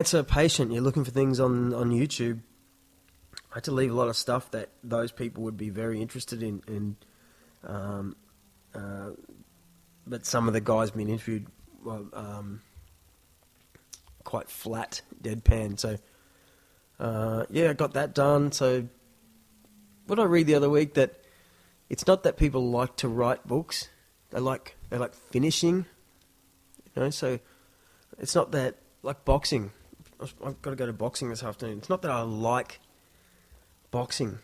It's so patient. You're looking for things on YouTube. I had to leave a lot of stuff that those people would be very interested in, and but some of the guys being interviewed were quite flat, deadpan. So I got that done. So what did I read the other week? That it's not that people like to write books; they like finishing. So it's not that like boxing. I've got to go to boxing this afternoon. It's not that I like boxing,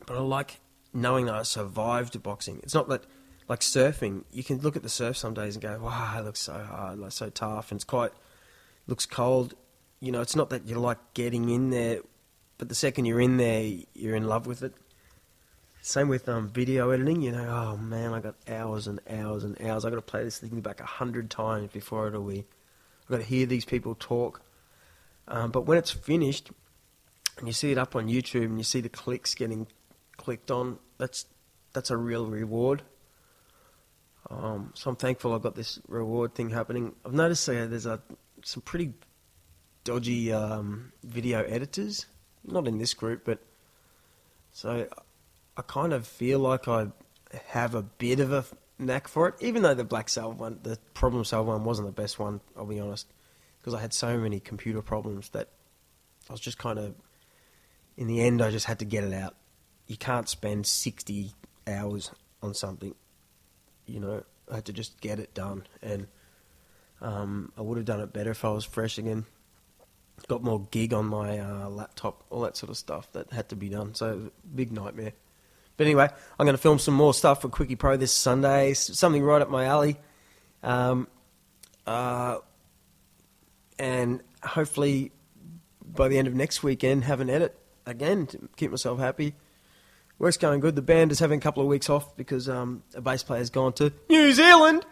but I like knowing that I survived boxing. It's not that, like surfing, you can look at the surf some days and go, wow, it looks so hard, like so tough, and looks cold. It's not that you like getting in there, but the second you're in there, you're in love with it. Same with video editing, oh man, I got hours and hours and hours. I got to play this thing back 100 times before it'll be. I've got to hear these people talk. But when it's finished, and you see it up on YouTube, and you see the clicks getting clicked on, that's a real reward. So I'm thankful I've got this reward thing happening. I've noticed there's some pretty dodgy video editors, not in this group, but so I kind of feel like I have a bit of a knack for it, even though the the problem solver one wasn't the best one, I'll be honest, because I had so many computer problems that I was just kind of, in the end, I just had to get it out. You can't spend 60 hours on something, I had to just get it done, and I would have done it better if I was fresh again. Got more gig on my laptop, all that sort of stuff that had to be done, so big nightmare. But anyway, I'm going to film some more stuff for Quickie Pro this Sunday, something right up my alley. And hopefully by the end of next weekend have an edit again to keep myself happy. Work's going good. The band is having a couple of weeks off because a bass player's gone to New Zealand.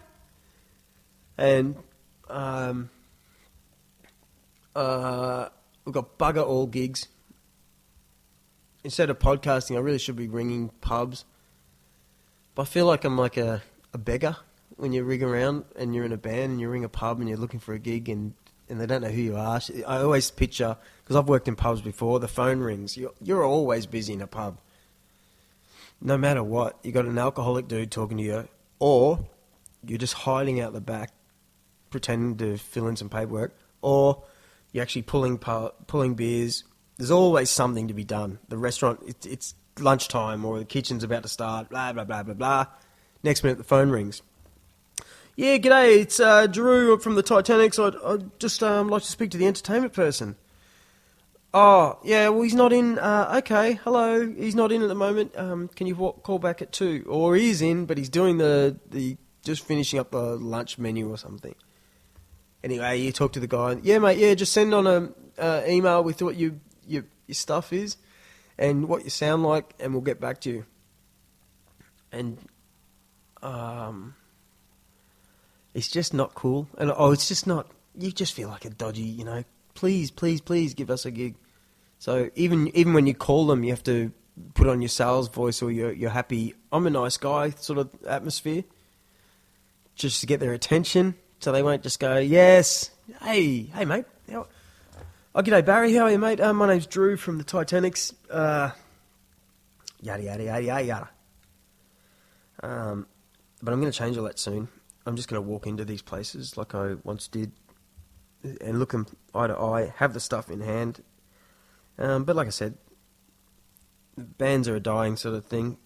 And we've got bugger all gigs. Instead of podcasting, I really should be ringing pubs. But I feel like I'm like a beggar when you ring around and you're in a band and you ring a pub and you're looking for a gig and they don't know who you are. I always picture, because I've worked in pubs before, the phone rings. You're always busy in a pub. No matter what. You got an alcoholic dude talking to you, or you're just hiding out the back pretending to fill in some paperwork, or you're actually pulling beers. There's always something to be done. The restaurant, it's lunchtime, or the kitchen's about to start, blah, blah, blah, blah, blah. Next minute, the phone rings. Yeah, g'day, it's Drew from the Titanic. I'd just like to speak to the entertainment person. Oh, yeah, well, he's not in. Okay, hello, he's not in at the moment. Can you call back at 2? Or he is in, but he's doing the just finishing up the lunch menu or something. Anyway, you talk to the guy. Yeah, mate, yeah, just send on an email with what your stuff is and what you sound like, and we'll get back to you. And it's just not cool. And it's just not. You just feel like a dodgy, Please, please, please give us a gig. So even when you call them, you have to put on your sales voice or your happy, I'm a nice guy sort of atmosphere, just to get their attention. So they won't just go, yes, hey mate. G'day Barry, how are you, mate? My name's Drew from the Titanics. Yada yada yada yada yada. But I'm going to change all that soon. I'm just going to walk into these places like I once did and look them eye to eye, have the stuff in hand. But like I said, bands are a dying sort of thing.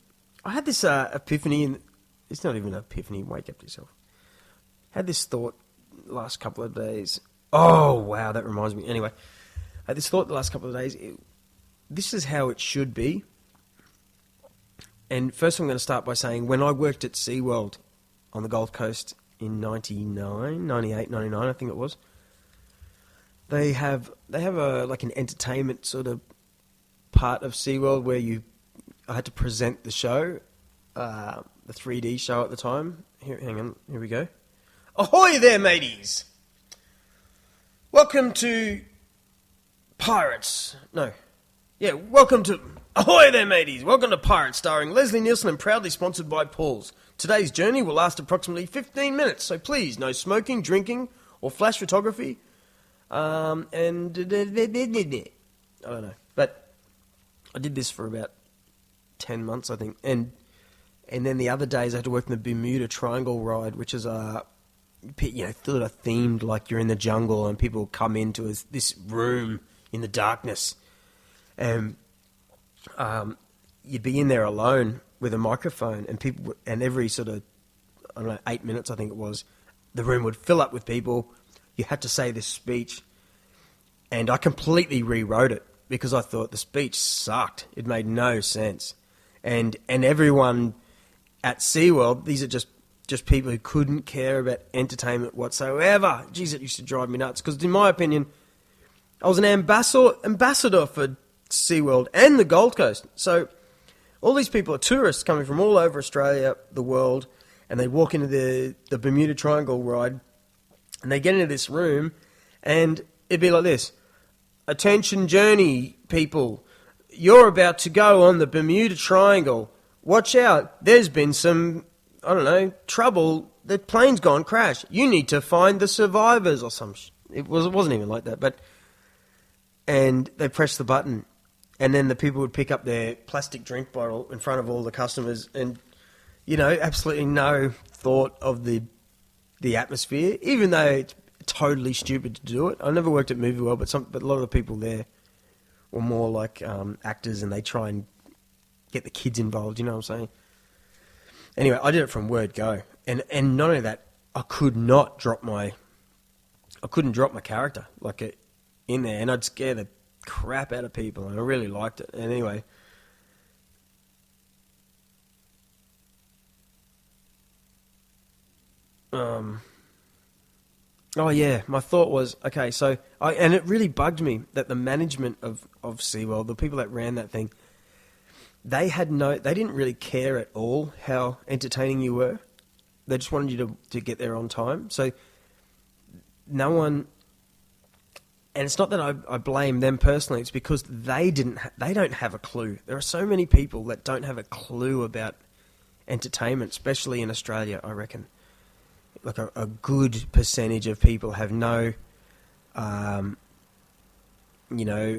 I had this epiphany, and it's not even an epiphany, wake up to yourself. Had this thought the last couple of days. Oh, wow, that reminds me. Anyway, I had this thought the last couple of days. This is how it should be. And first I'm going to start by saying, when I worked at SeaWorld on the Gold Coast in 99, 98, 99, I think it was, they have like an entertainment sort of part of SeaWorld where I had to present the show, the 3D show at the time. Here we go. Ahoy there, mateys! Welcome to Pirates. Welcome to... Ahoy there, mateys! Welcome to Pirates, starring Leslie Nielsen and proudly sponsored by Paul's. Today's journey will last approximately 15 minutes, so please, no smoking, drinking, or flash photography. And I don't know, but I did this for about 10 months, I think, and then the other days I had to work in the Bermuda Triangle ride, which is sort of themed like you're in the jungle, and people come into this room in the darkness, and you'd be in there alone with a microphone, and every sort of, I don't know, 8 minutes I think it was, the room would fill up with people. You had to say this speech, and I completely rewrote it because I thought the speech sucked. It made no sense, and everyone at SeaWorld, these are just people who couldn't care about entertainment whatsoever. Jeez, it used to drive me nuts because, in my opinion, I was an ambassador for SeaWorld and the Gold Coast. So all these people are tourists coming from all over Australia, the world, and they walk into the Bermuda Triangle ride, and they get into this room, and it'd be like this. Attention journey people, you're about to go on the Bermuda Triangle. Watch out, there's been some, I don't know, trouble. The plane's gone crash. You need to find the survivors or some It wasn't even like that, and they press the button, and then the people would pick up their plastic drink bottle in front of all the customers, and, absolutely no thought of the atmosphere, even though it's totally stupid to do it. I never worked at Movie World, but a lot of the people there were more like actors, and they try and get the kids involved, you know what I'm saying? Anyway, I did it from word go, and not only that, I couldn't drop my character in there, and I'd scare the crap out of people, and I really liked it. And anyway, oh yeah, my thought was, okay, so and it really bugged me that the management of SeaWorld, the people that ran that thing, they didn't really care at all how entertaining you were. They just wanted you to get there on time. So no one, and it's not that I blame them personally, it's because they don't have a clue. There are so many people that don't have a clue about entertainment, especially in Australia, I reckon. Like a good percentage of people have no,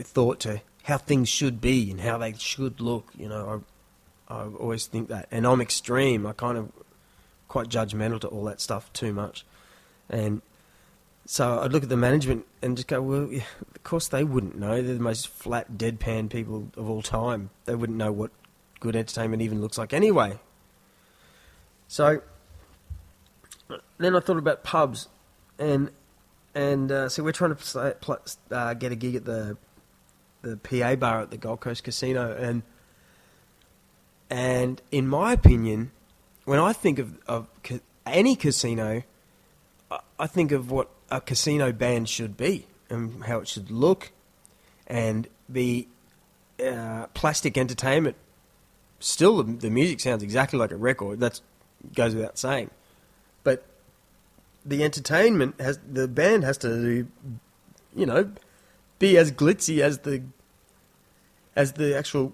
thought to how things should be and how they should look. I always think that. And I'm extreme. I kind of quite judgmental to all that stuff too much. And so I'd look at the management and just go, well, yeah, of course they wouldn't know. They're the most flat, deadpan people of all time. They wouldn't know what good entertainment even looks like anyway. So then I thought about pubs, and so we're trying to get a gig at the PA bar at the Gold Coast Casino, and in my opinion, when I think of any casino, I think of what a casino band should be and how it should look, and the plastic entertainment. Still, the music sounds exactly like a record. That goes without saying. But the entertainment the band has to, be as glitzy as the actual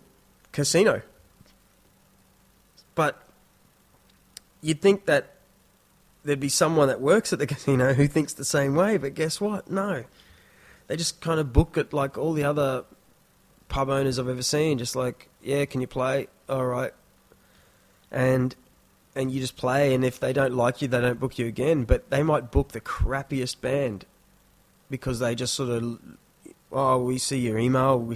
casino. But you'd think that there'd be someone that works at the casino who thinks the same way, but guess what? No. They just kind of book it like all the other pub owners I've ever seen, just like, yeah, can you play? All right. And you just play, and if they don't like you, they don't book you again. But they might book the crappiest band because they just sort of, we see your email,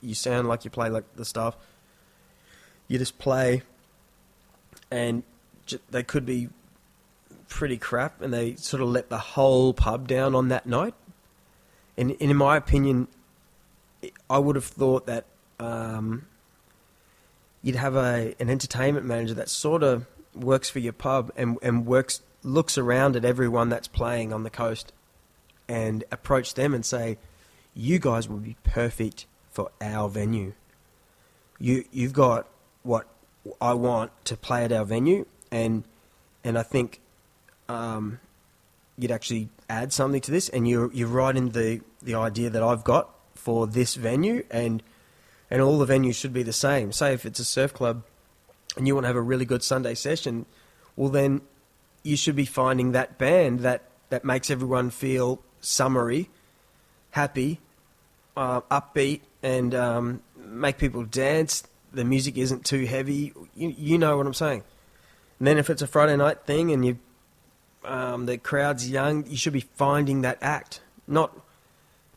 you sound like you play like the stuff. You just play, and they could be pretty crap, and they sort of let the whole pub down on that night. And in my opinion, I would have thought that you'd have an entertainment manager that sort of works for your pub and looks around at everyone that's playing on the coast and approach them and say, you guys would be perfect for our venue. You've got what I want to play at our venue, and I think you'd actually add something to this, and you're right in the idea that I've got for this venue, and all the venues should be the same. Say if it's a surf club and you want to have a really good Sunday session, well then you should be finding that band that makes everyone feel summery happy, upbeat, and make people dance. The music isn't too heavy. You know what I'm saying. And then if it's a Friday night thing and the crowd's young, you should be finding that act, not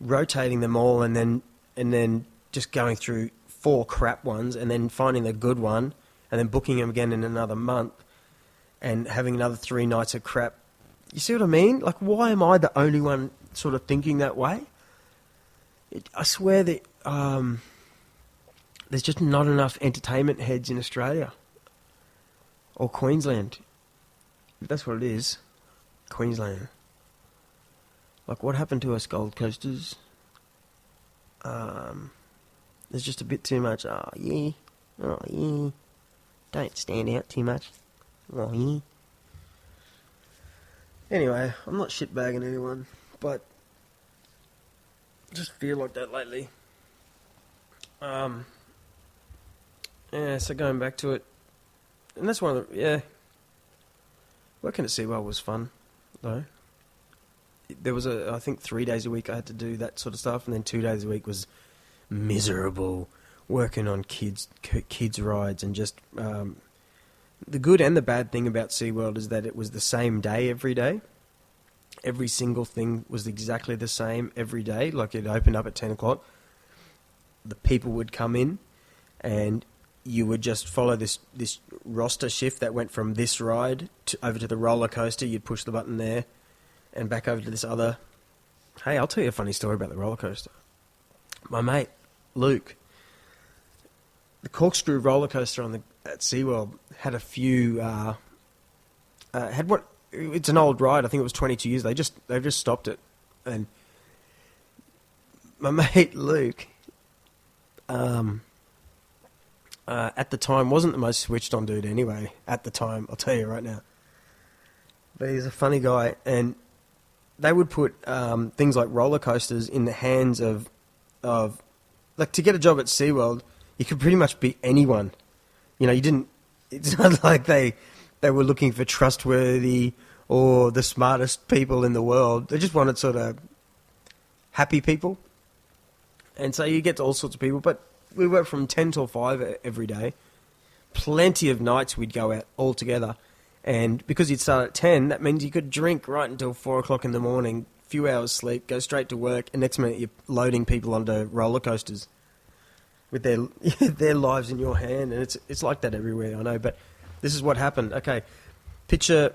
rotating them all and then just going through 4 crap ones and then finding the good one and then booking them again in another month and having another 3 nights of crap. You see what I mean? Like, why am I the only one sort of thinking that way? I swear that there's just not enough entertainment heads in Australia or Queensland. That's what it is. Queensland. Like, what happened to us Gold Coasters? There's just a bit too much, oh yeah, don't stand out too much, oh yeah. Anyway, I'm not shitbagging anyone, but I just feel like that lately. Yeah, so going back to it, and that's one of the, working at SeaWorld was fun, though. There was I think 3 days a week I had to do that sort of stuff, and then 2 days a week was miserable, working on kids rides, and just, the good and the bad thing about SeaWorld is that it was the same day every day. Every single thing was exactly the same every day. Like, it opened up at 10 o'clock. The people would come in, and you would just follow this roster shift that went from this ride over to the roller coaster. You'd push the button there, and back over to this other. Hey, I'll tell you a funny story about the roller coaster. My mate, Luke, the corkscrew roller coaster at SeaWorld had a few, it's an old ride. I think it was 22 years. They've just stopped it. And my mate, Luke, at the time wasn't the most switched on dude anyway. At the time, I'll tell you right now. But he's a funny guy, and they would put things like roller coasters in the hands of like, to get a job at SeaWorld, you could pretty much be anyone. You know, it's not like they were looking for trustworthy or the smartest people in the world. They just wanted sort of happy people. And so you get to all sorts of people, but we worked from 10 till 5 every day. Plenty of nights we'd go out all together. And because you'd start at 10, that means you could drink right until 4 o'clock in the morning, few hours sleep, go straight to work, and next minute you're loading people onto roller coasters with their lives in your hand. And it's like that everywhere, I know. But this is what happened. Okay, picture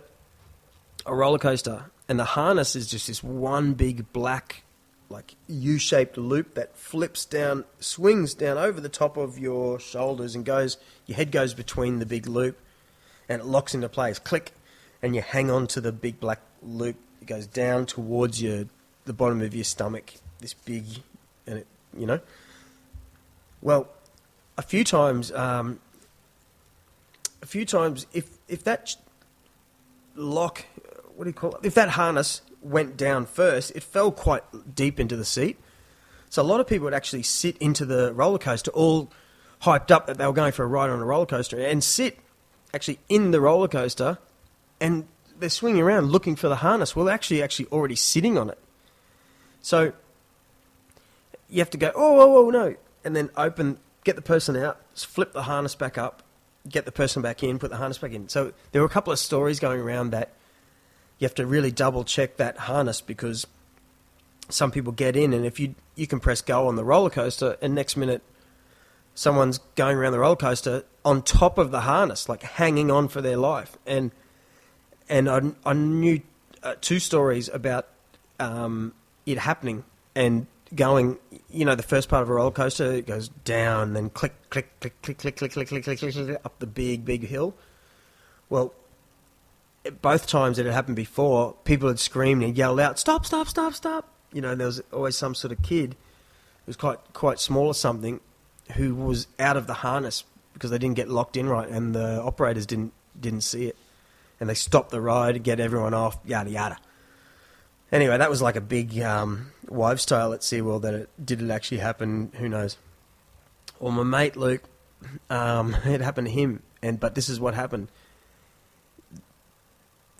a roller coaster, and the harness is just this one big black, like, U-shaped loop that flips down, swings down over the top of your shoulders and your head goes between the big loop, and it locks into place. Click, and you hang on to the big black loop. It goes down towards the bottom of your stomach, this big, and it, you know. Well, a few times, if that lock, what do you call it? If that harness went down first, it fell quite deep into the seat. So a lot of people would actually sit into the roller coaster, all hyped up that they were going for a ride on a roller coaster, and sit actually in the roller coaster, and they're swinging around looking for the harness. Well, they're actually already sitting on it. So you have to go, oh, no, and then get the person out, flip the harness back up, get the person back in, put the harness back in. So there were a couple of stories going around that you have to really double check that harness, because some people get in, and if you can press go on the roller coaster, and next minute someone's going around the roller coaster on top of the harness, like hanging on for their life. And I knew 2 stories about it happening and going, you know, the first part of a roller coaster, it goes down, then click, click, click, click, click, click, click, click, click, click, click, up the big hill. Well, both times that it happened before, people had screamed and yelled out, stop, stop, stop, stop. You know, there was always some sort of kid who was quite small or something who was out of the harness because they didn't get locked in right, and the operators didn't see it. And they stopped the ride to get everyone off, yada, yada. Anyway, that was like a big wives' tale at SeaWorld. Did it actually happen? Who knows? Well, my mate Luke, it happened to him, but this is what happened.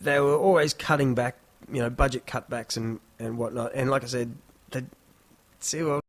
They were always cutting back, you know, budget cutbacks and whatnot. And like I said, SeaWorld.